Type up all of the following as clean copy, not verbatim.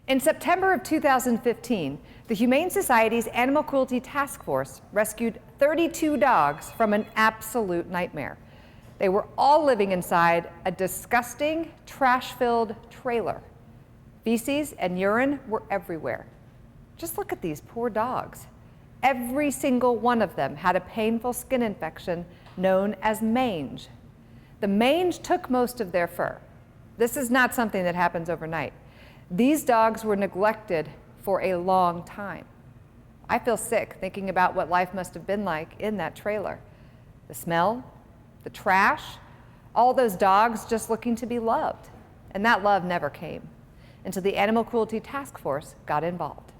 In September of 2015, the Humane Society's Animal Cruelty Task Force rescued 32 dogs from an absolute nightmare. They were all living inside a disgusting, trash-filled trailer. Feces and urine were everywhere. Just look at these poor dogs. Every single one of them had a painful skin infection known as mange. The mange took most of their fur. This is not something that happens overnight. These dogs were neglected for a long time. I feel sick thinking about what life must have been like in that trailer. The smell, the trash, all those dogs just looking to be loved. And that love never came until the Animal Cruelty Task Force got involved.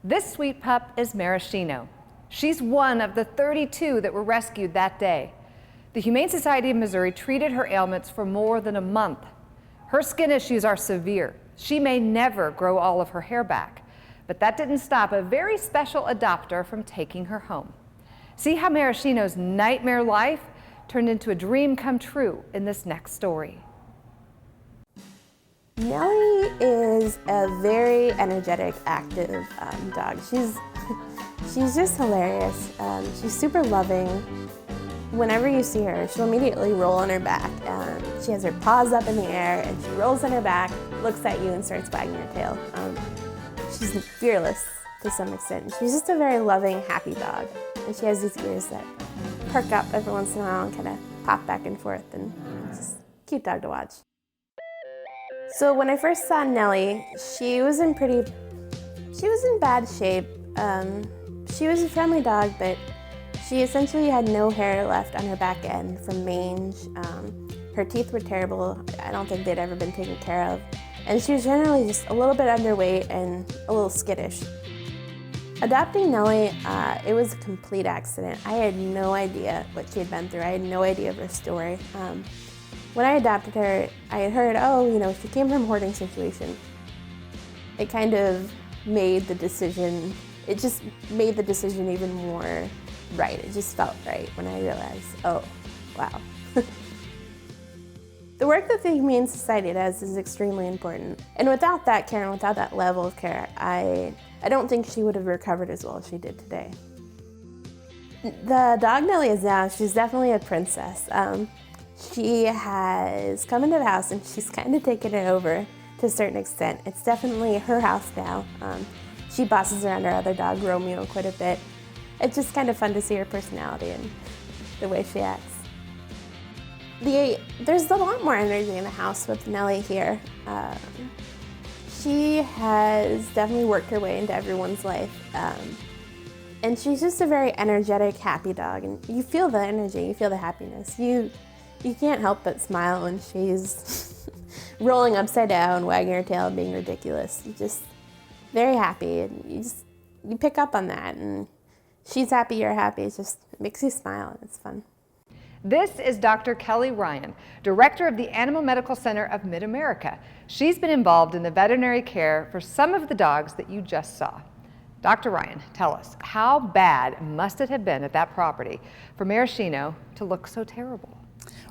This sweet pup is Maraschino. She's one of the 32 that were rescued that day. The Humane Society of Missouri treated her ailments for more than a month. Her skin issues are severe. She may never grow all of her hair back, but that didn't stop a very special adopter from taking her home. See how Maraschino's nightmare life turned into a dream come true in this next story. Nelly is a very energetic, active dog. She's just hilarious. She's super loving. Whenever you see her, she'll immediately roll on her back. She has her paws up in the air and she rolls on her back, looks at you and starts wagging her tail. She's fearless to some extent. She's just a very loving, happy dog. And she has these ears that perk up every once in a while and kind of pop back and forth, and it's just a cute dog to watch. So when I first saw Nelly, she was in bad shape. She was a friendly dog, but she essentially had no hair left on her back end from mange. Her teeth were terrible. I don't think they'd ever been taken care of. And she was generally just a little bit underweight and a little skittish. Adopting Nelly, it was a complete accident. I had no idea what she had been through. I had no idea of her story. When I adopted her, I had heard, she came from a hoarding situation. It kind of made the decision, even more right. It just felt right when I realized, oh, wow. The work that the Humane Society does is extremely important. And without that care and without that level of care, I don't think she would have recovered as well as she did today. The dog Nelly is now, she's definitely a princess. She has come into the house and she's kind of taken it over to a certain extent. It's definitely her house now. She bosses around her other dog, Romeo, quite a bit. It's just kind of fun to see her personality and the way she acts. There's a lot more energy in the house with Nelly here. She has definitely worked her way into everyone's life. And she's just a very energetic, happy dog. And you feel the energy, you feel the happiness. You can't help but smile when she's rolling upside down, wagging her tail, being ridiculous. You're just very happy, and you pick up on that. And she's happy, you're happy. It makes you smile, and it's fun. This is Dr. Kelly Ryan, director of the Animal Medical Center of Mid-America. She's been involved in the veterinary care for some of the dogs that you just saw. Dr. Ryan, tell us, how bad must it have been at that property for Maraschino to look so terrible?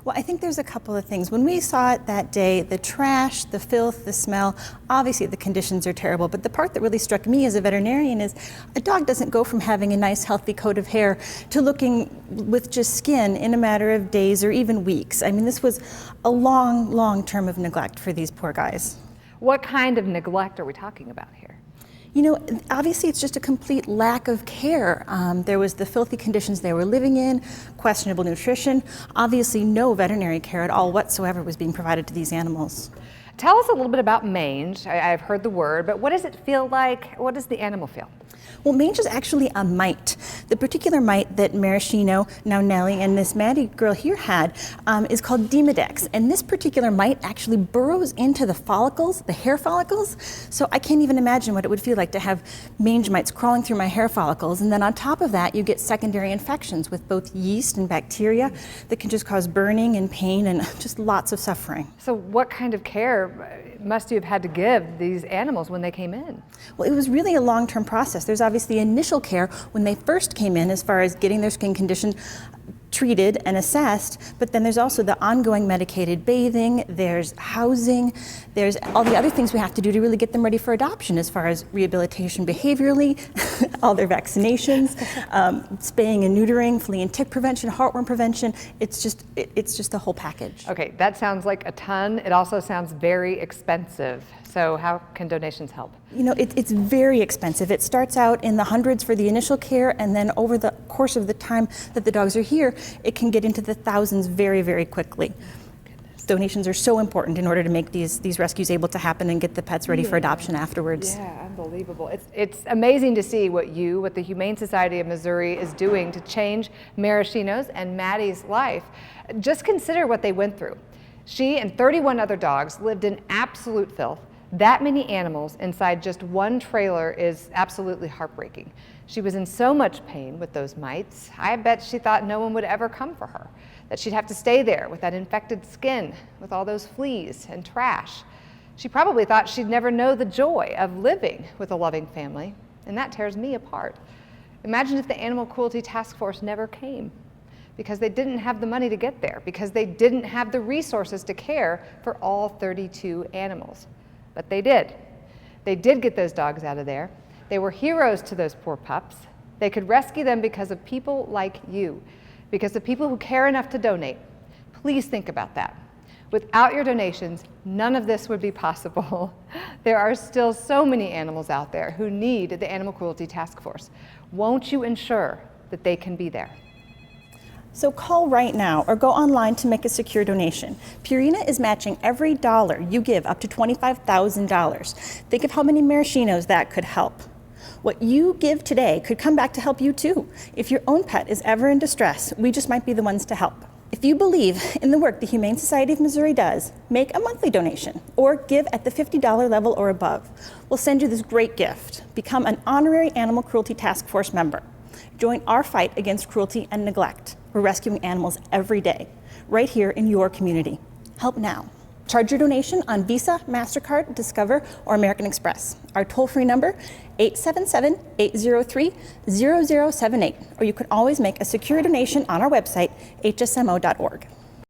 Well, I think there's a couple of things. When we saw it that day, the trash, the filth, the smell, obviously the conditions are terrible, but the part that really struck me as a veterinarian is a dog doesn't go from having a nice healthy coat of hair to looking with just skin in a matter of days or even weeks. I mean, this was a long, long term of neglect for these poor guys. What kind of neglect are we talking about here? You know, obviously it's just a complete lack of care. There was the filthy conditions they were living in, questionable nutrition, obviously no veterinary care at all whatsoever was being provided to these animals. Tell us a little bit about mange. I've heard the word, but what does it feel like? What does the animal feel? Well, mange is actually a mite. The particular mite that Maraschino, now Nelly, and this Maddie girl here had is called Demodex. And this particular mite actually burrows into the follicles, the hair follicles. So I can't even imagine what it would feel like to have mange mites crawling through my hair follicles. And then on top of that, you get secondary infections with both yeast and bacteria that can just cause burning and pain and just lots of suffering. So what kind of care must you have had to give these animals when they came in? Well, it was really a long-term process. There's obviously initial care when they first came in as far as getting their skin condition treated and assessed, but then there's also the ongoing medicated bathing, there's housing, there's all the other things we have to do to really get them ready for adoption as far as rehabilitation behaviorally, all their vaccinations, spaying and neutering, flea and tick prevention, heartworm prevention. It's just the whole package. Okay, that sounds like a ton. It also sounds very expensive. So how can donations help? You know, it's very expensive. It starts out in the hundreds for the initial care, and then over the course of the time that the dogs are here, it can get into the thousands very, very quickly. Donations are so important in order to make these rescues able to happen and get the pets ready for adoption afterwards. Yeah, unbelievable. It's amazing to see what the Humane Society of Missouri is doing to change Maraschino's and Maddie's life. Just consider what they went through. She and 31 other dogs lived in absolute filth. That many animals inside just one trailer is absolutely heartbreaking. She was in so much pain with those mites. I bet she thought no one would ever come for her, that she'd have to stay there with that infected skin, with all those fleas and trash. She probably thought she'd never know the joy of living with a loving family, and that tears me apart. Imagine if the Animal Cruelty Task Force never came, because they didn't have the money to get there, because they didn't have the resources to care for all 32 animals. But they did. They did get those dogs out of there. They were heroes to those poor pups. They could rescue them because of people like you, because of people who care enough to donate. Please think about that. Without your donations, none of this would be possible. There are still so many animals out there who need the Animal Cruelty Task Force. Won't you ensure that they can be there? So call right now or go online to make a secure donation. Purina is matching every dollar you give up to $25,000. Think of how many Maraschinos that could help. What you give today could come back to help you too. If your own pet is ever in distress, we just might be the ones to help. If you believe in the work the Humane Society of Missouri does, make a monthly donation or give at the $50 level or above. We'll send you this great gift. Become an honorary Animal Cruelty Task Force member. Join our fight against cruelty and neglect. We're rescuing animals every day, right here in your community. Help now. Charge your donation on Visa, MasterCard, Discover, or American Express. Our toll-free number, 877-803-0078. Or you can always make a secure donation on our website, hsmo.org.